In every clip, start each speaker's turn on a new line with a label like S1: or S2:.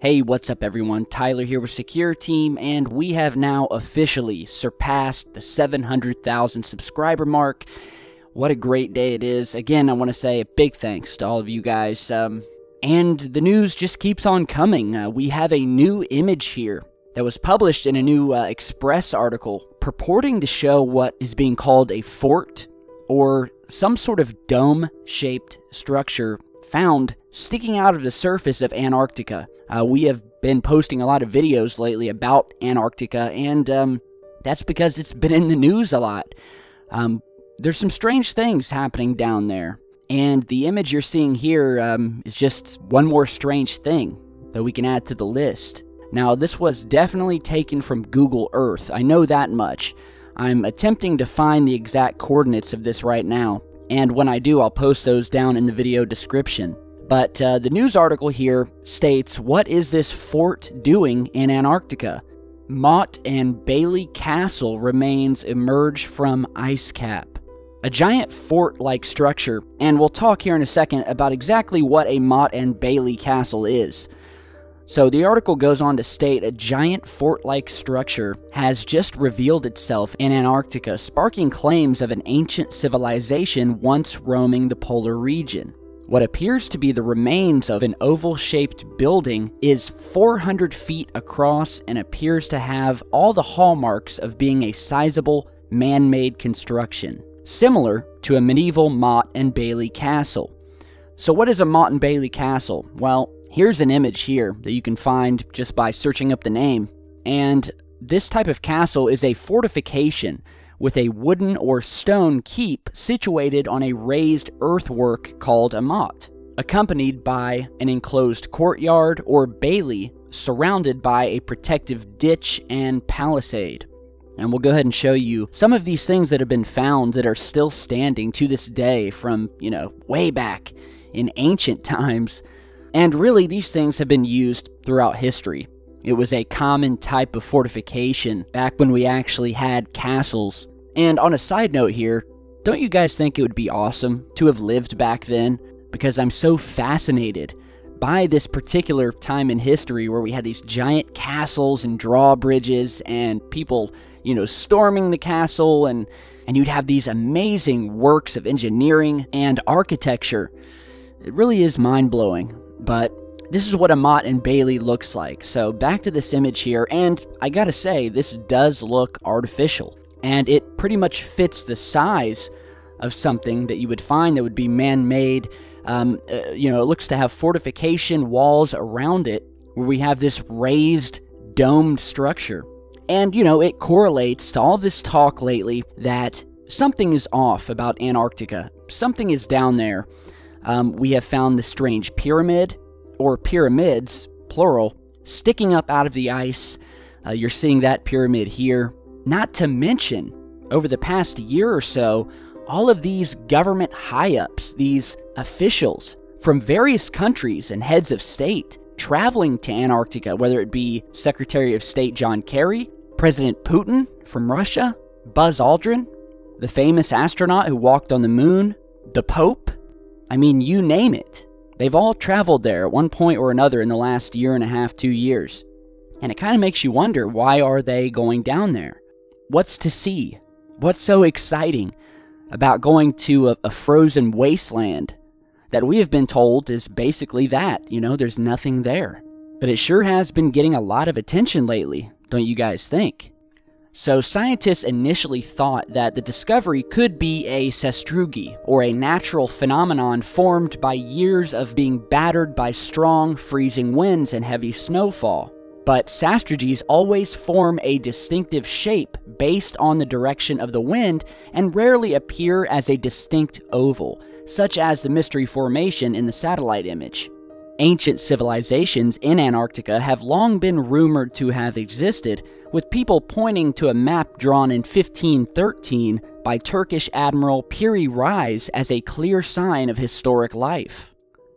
S1: Hey, what's up everyone? Tyler here with Secureteam, and we have now officially surpassed the 700,000 subscriber mark. What a great day it is. Again, I want to say a big thanks to all of you guys. And the news just keeps on coming. We have a new image here that was published in a new Express article purporting to show what is being called a fort or some sort of dome-shaped structure found sticking out of the surface of Antarctica. We have been posting a lot of videos lately about Antarctica, and that's because it's been in the news a lot. There's some strange things happening down there, and the image you're seeing here is just one more strange thing that we can add to the list. Now, this was definitely taken from Google Earth, I know that much. I'm attempting to find the exact coordinates of this right now, and when I do, I'll post those down in the video description. But the news article here states, what is this fort doing in Antarctica? Motte and Bailey Castle remains emerge from ice cap. A giant fort-like structure, and we'll talk here in a second about exactly what a Motte and Bailey Castle is. So the article goes on to state a giant fort-like structure has just revealed itself in Antarctica, sparking claims of an ancient civilization once roaming the polar region. What appears to be the remains of an oval-shaped building is 400 feet across and appears to have all the hallmarks of being a sizable man-made construction, similar to a medieval Motte and Bailey Castle. So what is a Motte and Bailey Castle? Well, here's an image here that you can find just by searching up the name, and this type of castle is a fortification with a wooden or stone keep situated on a raised earthwork called a motte, accompanied by an enclosed courtyard or bailey surrounded by a protective ditch and palisade. And we'll go ahead and show you some of these things that have been found that are still standing to this day from, way back in ancient times. And really, these things have been used throughout history. It was a common type of fortification back when we actually had castles. And on a side note here, don't you guys think it would be awesome to have lived back then? Because I'm so fascinated by this particular time in history where we had these giant castles and drawbridges and people, storming the castle, and you'd have these amazing works of engineering and architecture. It really is mind-blowing, but this is what a Motte and Bailey looks like. So back to this image here, and I gotta say, this does look artificial. And it pretty much fits the size of something that you would find that would be man-made. It looks to have fortification walls around it, where we have this raised, domed structure. And, it correlates to all this talk lately that something is off about Antarctica. Something is down there. We have found the strange pyramid, or pyramids, plural, sticking up out of the ice. You're seeing that pyramid here. Not to mention, over the past year or so, all of these government high-ups, these officials from various countries and heads of state traveling to Antarctica, whether it be Secretary of State John Kerry, President Putin from Russia, Buzz Aldrin, the famous astronaut who walked on the moon, the Pope. I mean, you name it. They've all traveled there at one point or another in the last year and a half, 2 years. And it kind of makes you wonder, why are they going down there? What's to see? What's so exciting about going to a frozen wasteland that we have been told is basically that? There's nothing there. But it sure has been getting a lot of attention lately, don't you guys think? So scientists initially thought that the discovery could be a sastrugi, or a natural phenomenon formed by years of being battered by strong, freezing winds and heavy snowfall. But sastrugies always form a distinctive shape based on the direction of the wind and rarely appear as a distinct oval, such as the mystery formation in the satellite image. Ancient civilizations in Antarctica have long been rumored to have existed, with people pointing to a map drawn in 1513 by Turkish Admiral Piri Reis as a clear sign of historic life.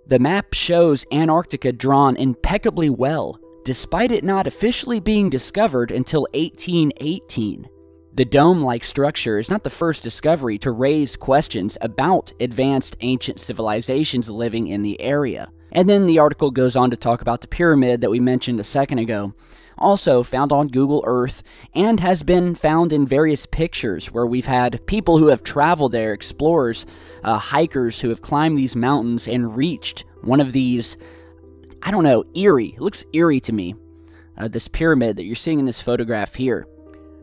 S1: The map shows Antarctica drawn impeccably well, despite it not officially being discovered until 1818. The dome-like structure is not the first discovery to raise questions about advanced ancient civilizations living in the area. And then the article goes on to talk about the pyramid that we mentioned a second ago, also found on Google Earth and has been found in various pictures where we've had people who have traveled there, explorers, hikers who have climbed these mountains and reached one of these, I don't know, eerie. It looks eerie to me, this pyramid that you're seeing in this photograph here.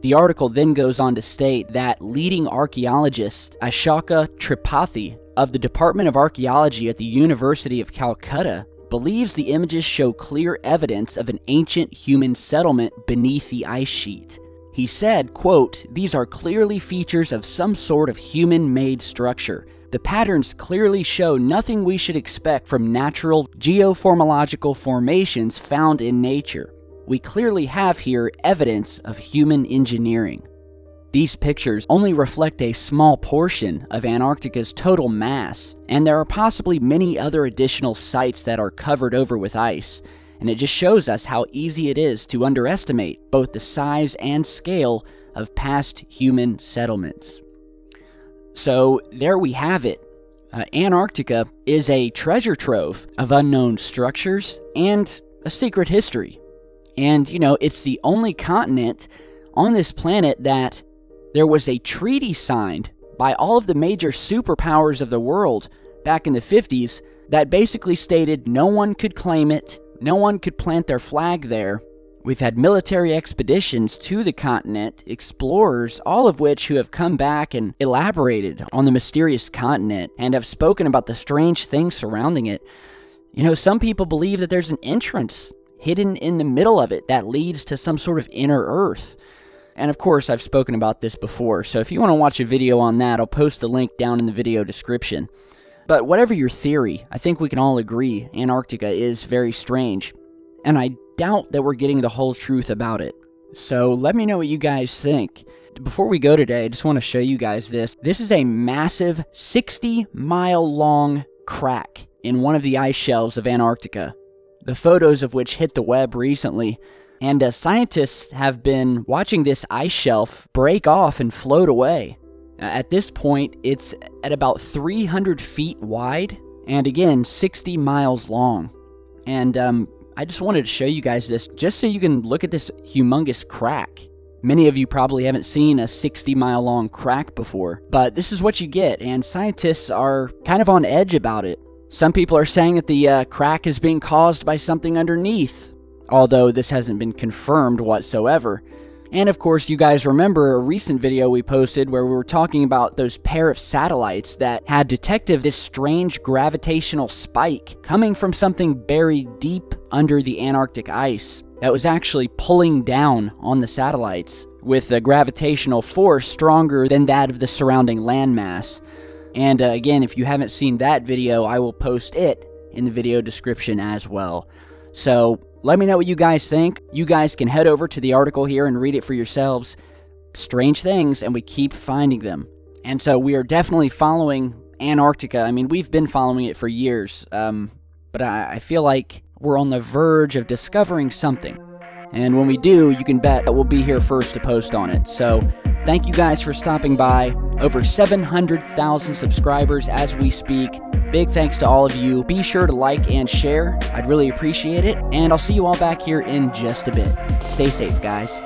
S1: The article then goes on to state that leading archaeologist Ashoka Tripathi of the Department of Archaeology at the University of Calcutta believes the images show clear evidence of an ancient human settlement beneath the ice sheet. He said, quote, "These are clearly features of some sort of human-made structure. The patterns clearly show nothing we should expect from natural geoformological formations found in nature. We clearly have here evidence of human engineering." These pictures only reflect a small portion of Antarctica's total mass, and there are possibly many other additional sites that are covered over with ice, and it just shows us how easy it is to underestimate both the size and scale of past human settlements. So there we have it. Antarctica is a treasure trove of unknown structures and a secret history. And, you know, it's the only continent on this planet that there was a treaty signed by all of the major superpowers of the world back in the 50s that basically stated no one could claim it, no one could plant their flag there. We've had military expeditions to the continent, explorers, all of which who have come back and elaborated on the mysterious continent and have spoken about the strange things surrounding it. You know, some people believe that there's an entrance hidden in the middle of it that leads to some sort of inner Earth. And of course, I've spoken about this before, so if you want to watch a video on that, I'll post the link down in the video description. But whatever your theory, I think we can all agree Antarctica is very strange, and I doubt that we're getting the whole truth about it. So let me know what you guys think. Before we go today, I just want to show you guys this. This is a massive 60-mile-long crack in one of the ice shelves of Antarctica, the photos of which hit the web recently. And scientists have been watching this ice shelf break off and float away. At this point, it's at about 300 feet wide, and again, 60 miles long. And I just wanted to show you guys this, just so you can look at this humongous crack. Many of you probably haven't seen a 60-mile-long crack before, but this is what you get, and scientists are kind of on edge about it. Some people are saying that the crack is being caused by something underneath, although this hasn't been confirmed whatsoever. And of course, you guys remember a recent video we posted where we were talking about those pair of satellites that had detected this strange gravitational spike coming from something buried deep under the Antarctic ice that was actually pulling down on the satellites with a gravitational force stronger than that of the surrounding landmass. And again, if you haven't seen that video, I will post it in the video description as well. So let me know what you guys think. You guys can head over to the article here and read it for yourselves. Strange things, and we keep finding them. And so we are definitely following Antarctica. I mean, we've been following it for years, but I feel like we're on the verge of discovering something. And when we do, you can bet that we'll be here first to post on it. So thank you guys for stopping by. Over 700,000 subscribers as we speak. Big thanks to all of you. Be sure to like and share. I'd really appreciate it. And I'll see you all back here in just a bit. Stay safe, guys.